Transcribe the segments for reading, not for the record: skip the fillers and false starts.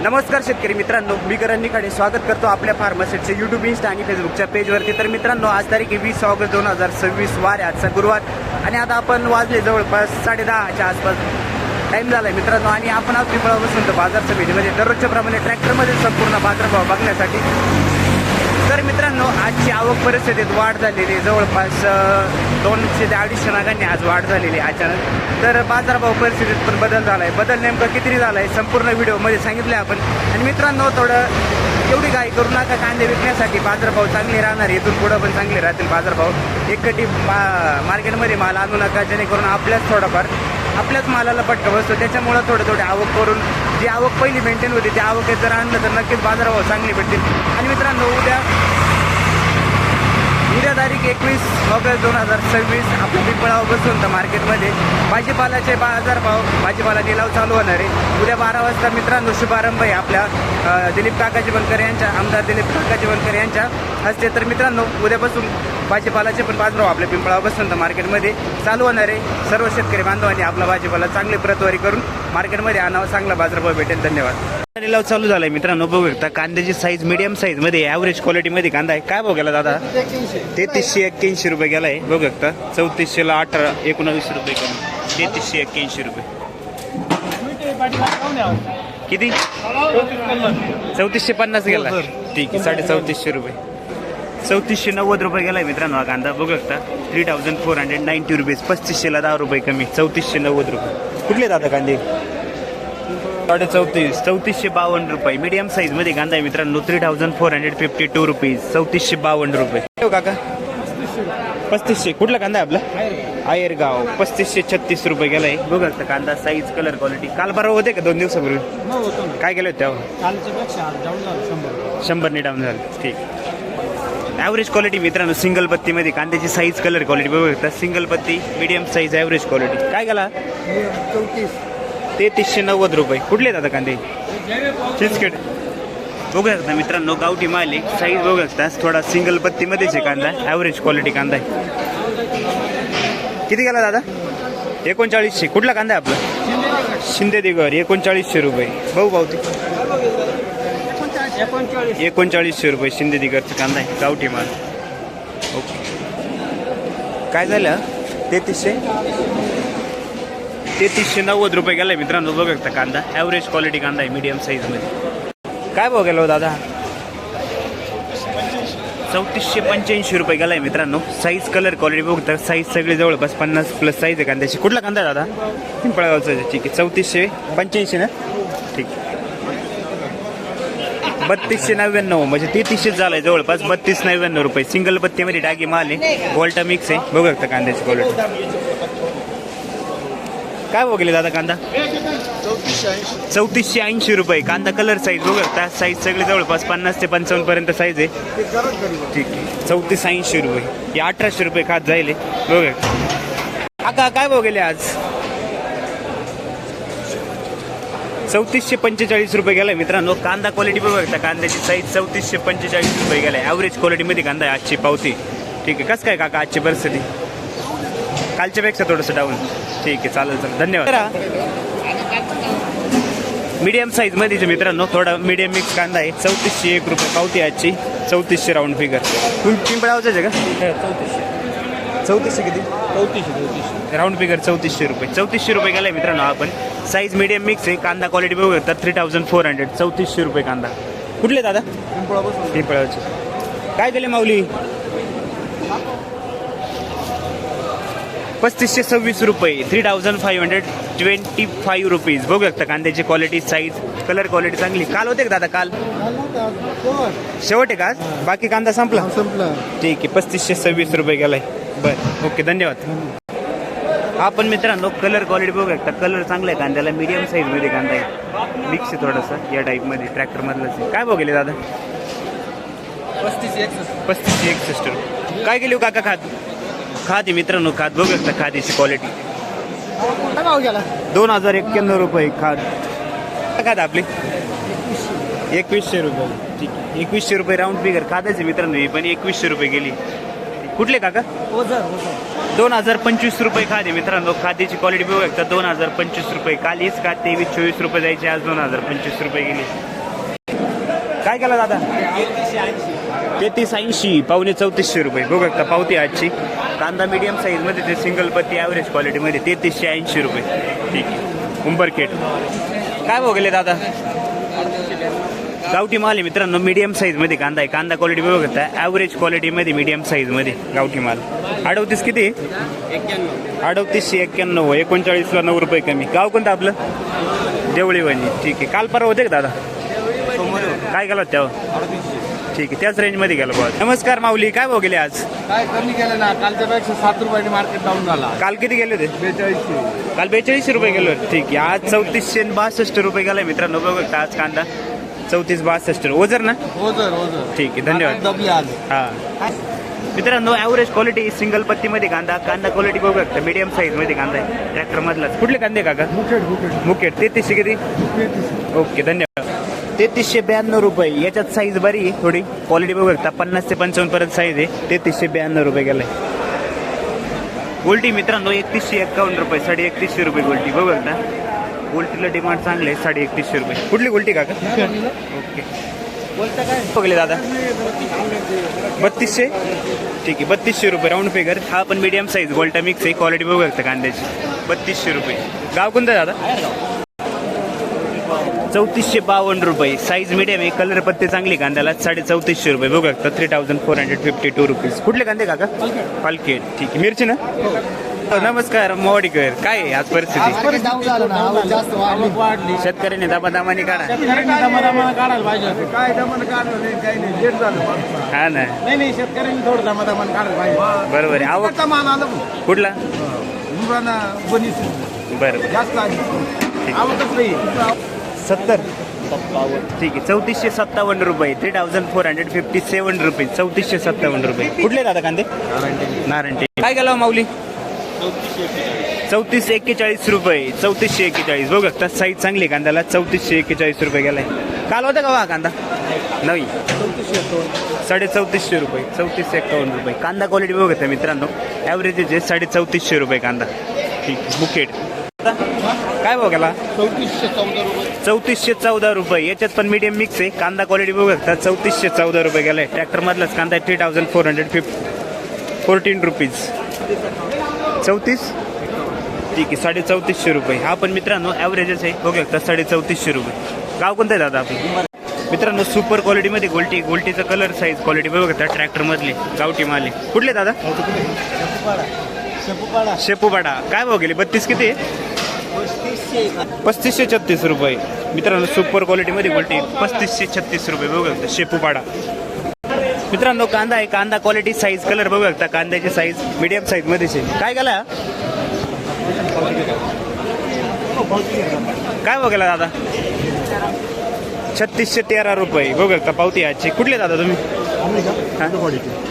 नमस्कार शेतकरी मित्रांनो, मी करण निखाडे स्वागत करतो आपल्या फार्मासिटचे यूट्यूब, इंस्टा आणि फेसबुकच्या पेजवरती। तर मित्रांनो, आज तारीख 20 ऑगस्ट 2026 वार आहे, आजचा गुरुवार आणि आता आपण वाजले जवळपास 10:30च्या आसपास टाईम झाला आहे मित्रांनो। आणि आपण आज पिंपळा बसून बाजार समितीमध्ये दररोजच्या प्रमाणे ट्रॅक्टरमध्ये संपूर्ण बाजारभाव बघण्यासाठी। तर मित्रांनो, आजची आवक परिस्थितीत वाढ झालेली आहे, जवळपास 200 ते 250 नागांनी आज वाढ झालेली आहे अचानक। तर बाजारभाव परिस्थितीत पण बदल झाला आहे। बदल नेमका किती झाला आहे संपूर्ण व्हिडिओमध्ये सांगितलं आपण। आणि मित्रांनो, थोडं एवढी घाई करू नका, कांदे विकण्यासाठी बाजारभाव चांगले राहणार, इथून पुढं पण चांगले राहतील बाजारभाव। एकटी मार्केटमध्ये माल आणू नका, जेणेकरून आपल्याच मालाला फटका बसतो। त्याच्यामुळं थोडे आवक करून जी आवक पहिली मेंटेन होती त्या आवकेत जर आणलं तर नक्कीच बाजारभाव चांगले भेटतील। आणि मित्रांनो, उद्या तारीख 21 ऑगस्ट 2026 आपल्या पिंपळा बसून तर मार्केटमध्ये भाजीपाल्याचे बाजारभाव, भाजीपाला लिलाव चालू होणार आहे। उद्या 12 वाजता मित्रांनो शुभारंभ आहे आपल्या दिलीप काकाजी बनकर यांच्या, आमदार दिलीप काकाजी बनकर यांच्या हस्ते। तर मित्रांनो, उद्यापासून भाजीपालाचे पण बाजारभाव आपल्या पिंपळा बसून तर मार्केटमध्ये चालू होणार आहे। सर्व शेतकरी बांधवांनी आपला भाजीपाला चांगली प्रतवारी करून मार्केटमध्ये आणावा, चांगला बाजारभाव भेटेल। धन्यवाद। लिलाव चालू झालाय मित्रांनो, बघू शकता कांद्याची साईज मीडियम साईज मध्ये, ॲव्हरेज क्वालिटीमध्ये कांदा आहे। काय भाव गेला दादा? 3381 रुपये गेलाय, बघू शकता। 3400ला 18, 19 रुपये कमी, 3381 रुपये। किती? 3450 गेला, ठीक आहे, 3450 रुपये। 3490 रुपये गेलाय मित्रांनो हा कांदा, बघू शकता। 3490 रुपीज, 3500ला 10 रुपये कमी, 3490 रुपये। कुठले दादा कांदे? 3452 रुपये। मीडियम साईज मध्ये कांदा आहे मित्रांनो, 3452 रुपीज, 3452 रुपये। काका 3500, कुठला कांदा आहे आपला? आयरगाव, 3536 रुपये गेलाय, बघू शकता कांदा साईज, कलर, क्वालिटी। काल बरोबर होते का 2 दिवसापूर्वी? काय केलं होतं तेव्हा? 100 डाऊन झालं, ठीक। ॲव्हरेज क्वालिटी मित्रांनो, सिंगल पत्तीमध्ये कांद्याची साईज, कलर, क्वालिटी बघू शकता। सिंगल पत्ती, मीडियम साईज, ॲव्हरेज क्वालिटी। काय गेला? 3390 रुपये। कुठले दादा कांदे? चिचकेट, बघू शकता मित्रांनो, गावठी माल आहे, साईज बघू शकता, थोडा सिंगल पत्तीमध्येच आहे कांदा, ॲव्हरेज क्वालिटी कांदा आहे। किती गेला दादा? 3900। कुठला कांदा आहे आपला? शिंदे दिगर, 3900 रुपये। भाऊ पावती 3900 रुपये शिंदे दिगरचा कांदा आहे, गावठी माल। ओके, काय झालं? 3390 रुपये गेलाय मित्रांनो, बघू शकता कांदा, ॲव्हरेज क्वालिटी कांदा आहे, मीडियम साईज मध्ये। काय भाव गेला दादा? 3485 रुपये गेलाय मित्रांनो। साईज, कलर, क्वालिटी बघता, साईज सगळी जवळपास 50+ साईज आहे कांद्याची। कुठला कांदा दादा? पिंपळगावचा, ठीक आहे। 3485 ना, ठीक आहे। 3299 म्हणजे 3300 झालाय, जवळपास 3299 रुपये। सिंगल पत्तीमध्ये डागी माल आहे, वॉल्टा मिक्स आहे, बघू शकता कांद्याची क्वालिटी। काय भाव गेले दादा कांदा? 3480 रुपये कांदा, कलर, साईज बघू शकता, साईज सगळी जवळपास 50 ते 55 पर्यंत साईज आहे, ठीक आहे। 3480 रुपये, हे 1800 रुपये खात जाईल, बघू शकता। काका काय भाव गेले आज? 3445 रुपये गेलाय मित्रांनो। कांदा क्वालिटी बघू शकता, कांद्याची साईज 3445 रुपये गेलाय, ॲव्हरेज क्वालिटीमध्ये कांदा आहे। आजची पावती, ठीक आहे। कसं काय काका आजची परिस्थिती? कालच्यापेक्षा थोडंसं डाऊन, ठीक आहे, चालेल, धन्यवाद। मीडियम साईज मध्ये मित्रांनो, थोडा मीडियम मिक्स कांदा आहे, 3401 रुपये पावती आजची, 3400 राऊंड फिगर। पिंपळावरच आहे का? 3400 किती? 3400 राऊंड फिगर, 3400 रुपये। 3400 रुपये गेलाय मित्रांनो आपण। साईज मीडियम मिक्स आहे, कांदा क्वालिटी बघू शकता, 3400, 3400 रुपये कांदा। कुठले दादा? पिंपळावरचे। काय दिले माऊली? 3526 रुपये, 3525 रुपीज, बघू शकता कांद्याची क्वालिटी, साईज, कलर, क्वालिटी चांगली। काल होते का दादा? काल शेवट आहे का? बाकी कांदा संपला, ठीक आहे। 3526 रुपये गेलाय, बरं, ओके, धन्यवाद। आपण मित्रांनो कलर क्वालिटी बघू शकता, कलर चांगला आहे कांद्याला, मीडियम साईज मध्ये कांदा आहे, मिक्स आहे थोडासा, या टाईप मध्ये, ट्रॅक्टर मधलाच। काय भाव गेले दादा? 3561 रुपये। काय गेली काका खादी मित्रांनो, खाद बघू शकता, खादीची क्वालिटी। 2091 रुपये खाद आपली, 2100 रुपये, ठीक आहे। 2100 रुपये राऊंड फिगर खादायचे मित्रांनो, ही पण 2100 रुपये गेली। कुठले काका? 2025 रुपये खादे मित्रांनो, खादीची क्वालिटी बघू शकता, 2025 रुपये। काल हीच खाद 23-24 रुपये जायचे, आज 2025 रुपये गेली। काय केला दादा? 3380 पावणे 3400 रुपये. बघू शकता पावती आजची. कांदा मीडियम साईजमध्ये ते सिंगल पत्ती ॲव्हरेज क्वालिटीमध्ये 3380 रुपये. ठीक आहे. उंबरखेड काय भाव गेले दादा? गावठी माल आहे मित्रांनो, मीडियम साईजमध्ये कांदा आहे. कांदा क्वालिटी बघू शकता ॲव्हरेज क्वालिटीमध्ये मीडियम साईजमध्ये गावठी माल. 38 किती? 3891. 39ला 9 रुपये कमी. गाव कोणतं आपलं? देवळीवाणी. ठीक आहे. काल परवा होते का दादा? काय केलं तेव्हा? ठीक आहे, त्याच रेंजमध्ये गेलं बघा. नमस्कार माऊली, काय भाव गेले आज? काय कमी केलं ना, कालच्या पेक्षा 7 रुपयाने मार्केट डाऊन झाला. काल किती गेले होते? 4200. काल 4200 रुपये गेलो. ठीक आहे. आज 3462 रुपये गेलाय मित्रांनो. बघू शकता आज कांदा 3462. ओझर ना? ओझर. ठीक आहे, धन्यवाद. दबली आज. हां मित्रांनो, ॲव्हरेज क्वालिटी सिंगल पत्तीमध्ये कांदा क्वालिटी बघू शकता मीडियम साईजमध्ये कांदा आहे. ट्रॅक्टरमधलाच. कुठले कांदे काका? मुकेट. 3300 किती? ओके, धन्यवाद. 3392 रुपये. याच्यात साईज बरी आहे थोडी. क्वालिटी बघू शकता 50 ते 55 पर्यंत साईज आहे. 3392 रुपये गेलाय. गोल्टी मित्रांनो 3151 रुपये. 3150 रुपये गोल्टी बघू शकता. गोल्टीला डिमांड चांगले आहे. 3150 रुपये. कुठली गोल्टी काका? ओके. बघले दादा 3200. ठीक आहे, 3200 रुपये राऊंड फिगर. हा पण मीडियम साईज गोल्टा मिक्स आहे. क्वालिटी बघू शकता कांद्याची. 3200 रुपये. गाव कोणतं दादा? 3452 रुपये. साईज मीडियम आहे. कलर पत्ती चांगली कांद्याला. 3450 रुपये बघू शकता. 3452 रुपीज. कुठले कांदे काका? पालखेड. ठीक आहे. मिरची ना? नमस्कार मोवाडीकर, काय आहे आज परिस्थिती? शेतकऱ्यांनी दमादमाने काढा. काढायला पाहिजे. काय दमान काढलं नाही, काही नाही. लेट झालं. हा ना. नाही शेतकऱ्यांनी थोडं दमान काढायला पाहिजे. बरोबर आहे. आवक मान आलं कुठला? बरोबर. जास्त आवकच नाही. 70. ठीक आहे. 3457 रुपये. 3457 रुपये. 3457 रुपये. कुठले दादा कांदे? नारायण. काय गेला माऊली? 3441 रुपये. 3441 बघू शकता. साईज चांगली कांद्याला. 3441 रुपये गेलाय. काल होता का वा कांदा? नाही. 3450 रुपये. 3451 रुपये. कांदा क्वालिटी बघू शकता मित्रांनो. ॲव्हरेज आहे 3450 रुपये कांदा. ठीक आहे. मुकेट काय भाव गेला? 3414 रुपये. याच्यात पण मीडियम मिक्स आहे. कांदा क्वालिटी बघू शकता. 3414 रुपये गेलाय. ट्रॅक्टर मधलाच कांदा 3414 रुपीज. 34. ठीक आहे. 3450 रुपये. हा पण मित्रांनो ॲव्हरेजच आहे. बघू शकता. 3450 रुपये. गाव कोणतं आहे दादा आपलं? मित्रांनो सुपर क्वालिटीमध्ये गोल्टीचा कलर साईज क्वालिटी बघू शकता. ट्रॅक्टर मधले गावठी माले. कुठले दादा? शेपूपाडा. काय भाव गेले? 32 किती? 3536 रुपये. मित्रांनो सुपर क्वालिटीमध्ये गोल्टी 3536 रुपये बघू शकता. शेपूपाडा. मित्रांनो कांदा आहे. कांदा क्वालिटी साईज कलर बघू शकता. कांद्याची साईज मीडियम साईज मध्येच आहे. काय गेला? काय भाव गेला दादा? 3613 रुपये बघू शकता. पावती आजची. कुठले दादा तुम्ही?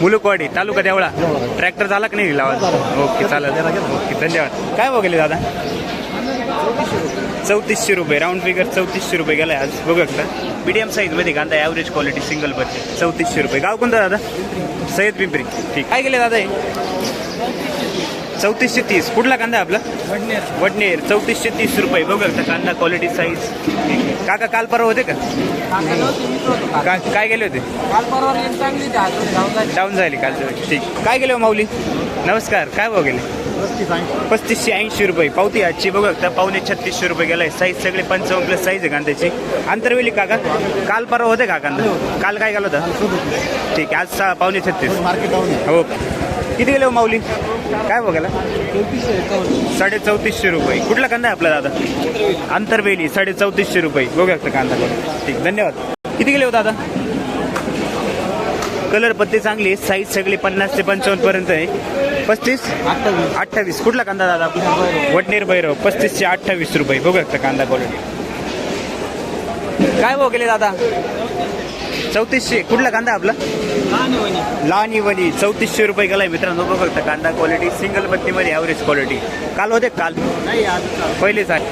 मुलुकवाडी तालुका देवळा. ट्रॅक्टर झाला की नाही लावा? ओके, चालेल. ओके, धन्यवाद. काय भाव गेले दादा? 3400 रुपये. राऊंड फिगर 3400 रुपये गेलाय आज बघू शकता. मीडियम साईजमध्ये कांदा. ॲव्हरेज क्वालिटी सिंगल पत्ते. 3400 रुपये. गाव कोणतं दादा? सय्यद पिंपरी. ठीक. काय गेले दादा हे? 3430. कुठला कांदा आपला? वडनेर. 3430 रुपये बघू शकता. कांदा क्वालिटी साईज. काका काल परवा होते का? काय गेले होते? डाऊन झाली कालच्या वेळी. ठीक. काय गेले हो माऊली? नमस्कार. काय भाव गेले? 3580 रुपये. पावती आजची बघू शकता. 3536 रुपये गेलाय. साईज सगळे 55+ साईज आहे कांद्याची. आंतरवेली काका काल परवा होते का कांदा? काल काय गेलं होतं? ठीक आहे. आज 3536 मार्केट डाऊन आहे. हो. किती गेले हो माऊली? काय बघायला? 3450 रुपये. कुठला कांदा आहे आपला दादा? आंतरवेली. 3450 रुपये बघू शकता कांदा. ठीक, धन्यवाद. किती गेले हो दादा? कलर पत्ती चांगली आहे. साईज सगळी 50 ते 55 पर्यंत आहे. 3528. कुठला कांदा दादा आपला? वडनेर भैरव. 3528 रुपये बघू शकता कांदा क्वालिटी. काय भाव गेले दादा? 3400. कुठला कांदा आपला? लहानी वनी. 3400 रुपये गेलाय मित्रांनो. बघू शकता कांदा क्वालिटी सिंगल पत्तीमध्ये ॲव्हरेज क्वालिटी. काल होते काल? पहिलेच आहे.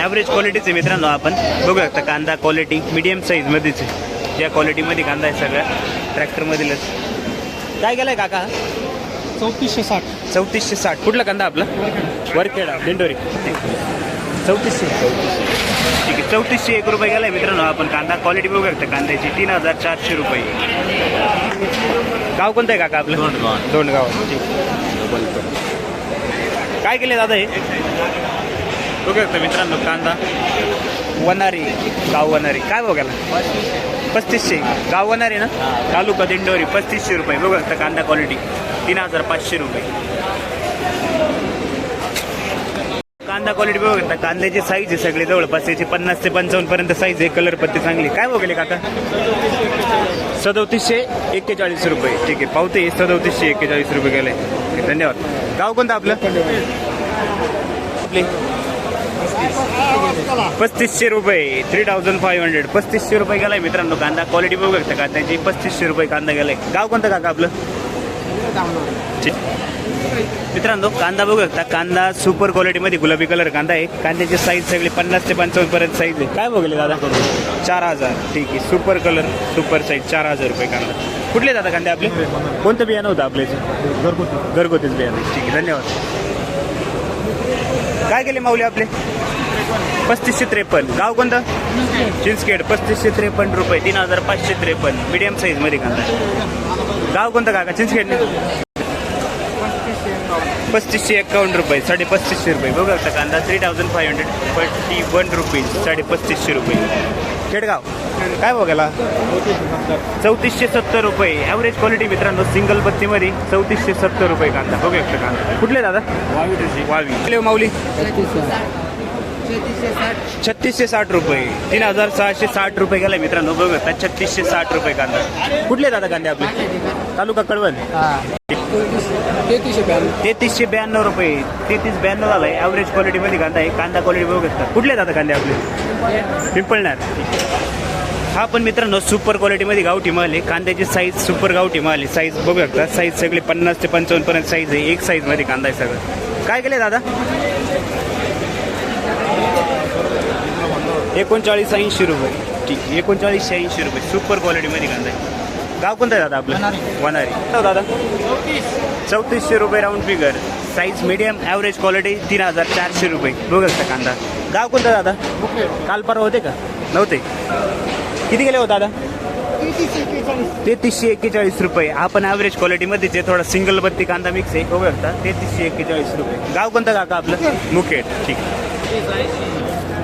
ॲव्हरेज क्वालिटीचे मित्रांनो. आपण बघू शकता कांदा क्वालिटी मीडियम साईजमध्येच आहे. या क्वालिटीमध्ये कांदा आहे सगळ्या. ट्रॅक्टरमधीलच. काय गेलाय काका? 3460. 3460. कुठला कांदा आपला? वरखेडा दिंडोरी. 3400. ठीक आहे 3401 रुपये गेलाय मित्रांनो. आपण कांदा क्वालिटी बघू शकता कांद्याची 3400 रुपये. गाव कोणतं आहे काका आपलं? दोंडगाव. ठीक. काय केले दादा हे बघू शकता मित्रांनो कांदा वनारी गाव वनारी. काय भाव गेला? 3500. गाव वनारी ना, तालुका दिंडोरी. 3500 रुपये बघू शकता कांदा क्वालिटी 3500 रुपये. कांदा क्वालिटी बघू शकता. कांद्याची साईज आहे सगळे जवळपास याची 50 ते 55 पर्यंत साईज आहे. कलर पत्ती चांगली. काय भाव गेले काका? 3741 रुपये. ठीक आहे पावते 3741 रुपये गेले. धन्यवाद. गाव कोणतं आपलं? आपले 3500 रुपये. 3500. 3500 रुपये गेलाय मित्रांनो. कांदा क्वालिटी बघू शकता कांद्याची 3500 रुपये कांदा गेलाय. गाव कोणतं काका आपलं? मित्रांनो कांदा बघू शकता. कांदा सुपर क्वालिटीमध्ये गुलाबी कलर कांदा आहे. कांद्याची साईज सगळी 50 ते 55 पर्यंत साईज आहे. काय बघले दादा? 4000. ठीक आहे सुपर कलर सुपर साईज 4000 रुपये कांदा. कुठले दादा कांदे आपले? कोणतं बियाणं होतं आपल्याचं? घरगुतीच बियाणं. ठीक आहे धन्यवाद. काय केले माऊली आपले? 3553. गाव कोणतं? चिंचखेड. 3553 रुपये. 3553 मीडियम साईज मध्ये कांदा. गाव कोणतं काका? चिंचखेड. 3551 रुपये. 3550 रुपये बघू शकता कांदा 3541 रुपीज. 3550 रुपये. खेडगाव. काय बघायला? 3470 रुपये. ॲव्हरेज क्वालिटी मित्रांनो सिंगल पत्तीमध्ये 3470 रुपये कांदा बघू शकता कांदा. कुठले दादा? वावी. माऊली 3660 रुपये. 3660 रुपये गेला मित्रांनो बघू शकता. 3660 रुपये कांदा. कुठले दादा कांदे आपले? तालुका कळवण. 3392 रुपये. 3392 झालाय. ॲव्हरेज क्वालिटीमध्ये कांदा आहे. कांदा क्वालिटी बघू शकता. कुठले दादा कांदे आपले? पिंपळणार. हा पण मित्रांनो सुपर क्वालिटीमध्ये गावठी माल आहे. कांद्याची साईज सुपर गावठी माल आहे. साईज बघू शकता. साईज सगळी 50 ते 55 पर्यंत साईज आहे. एक साईजमध्ये कांदा आहे सगळं. काय केले दादा? 3980 रुपये. ठीक 3980 रुपये. सुपर क्वालिटीमध्ये कांदा आहे. गाव कोणतं आहे दादा आपलं? वनारी. दादा 3400 रुपये round figure. Size medium. Average quality 3400 रुपये बघू शकता कांदा. गाव कोणतं दादा? काल परवा होते का? नव्हते. किती गेले हो दादा? 3341 रुपये. आपण ॲव्हरेज क्वालिटीमध्ये जे थोडा सिंगल बत्ती कांदा मिक्स आहे बघू शकता. 3341 रुपये. गाव कोणतं काका आपलं? मुखेड. ठीक.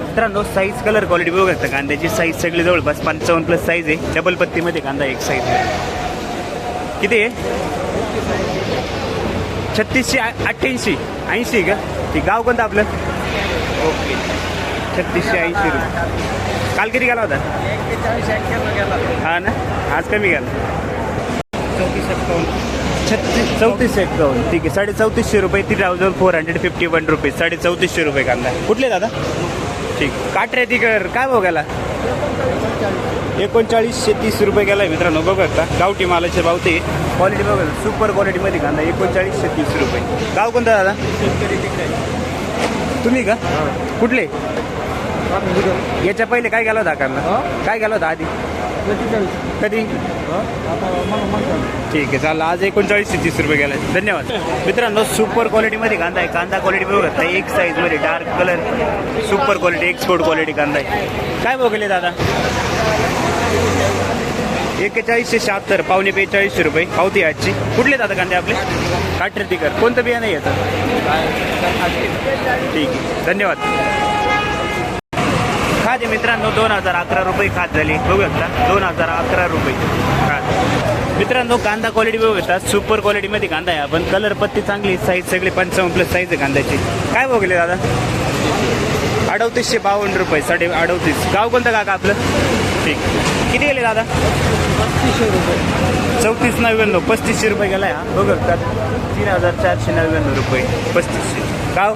मित्रांनो साईज कलर क्वालिटी बघू शकता. कांद्याची साईज सगळी जवळपास 55+ साईज आहे. डबल पत्तीमध्ये कांदा एक साईज. किती आहे? 3680. 80 का? ठीक. गाव कोणतं आपलं? ओके 3680 रुपये. काल किती गेला होता? हा ना, आज कमी गेला. 3451. ठीक आहे 3450 रुपये. 3451 रुपये. 3450 रुपये कांदा. कुठले दादा? ठीक. काटरे तिकर. काय भाव गेला? 3930 रुपये गेला मित्रांनो बघू शकता. गावठी मालाचे भाव ते. क्वालिटी बघा सुपर क्वालिटीमध्ये कांदा 3930 रुपये. गाव कोणतं दादा? तुम्ही का? कुठले? याच्या पहिले काय गेला होता कांदा? काय गेला होता आधी? कधी? ठीक आहे चालेल. आज 3930 रुपये गेला. धन्यवाद. मित्रांनो सुपर क्वालिटीमध्ये कांदा आहे. कांदा क्वालिटी बघू शकता. एक साईजमध्ये dark colour super quality export quality कांदा आहे. काय बघले दादा? 4176. पावणे 4200 रुपये. पावती आजची. कुठले दादा कांदे आपले? काटरे तिकर. कोणतं बियाणं येतं? ठीक आहे धन्यवाद. खाते मित्रांनो 2011 रुपये खात झाली बघू शकता. 2011 रुपये खात. मित्रांनो कांदा क्वालिटी बघू शकता. सुपर क्वालिटीमध्ये कांदा आहे. आपण कलर पत्ती चांगली. साईज सगळी 55+ साईज आहे कांद्याची. काय बघले दादा? 3852 रुपये. 38.5. गाव कोणतं काका आपलं? ठीक. किती गेले दादा? 3499. 3500 रुपये गेला हा बघू शकतात. 3499 रुपये. 3500. गाव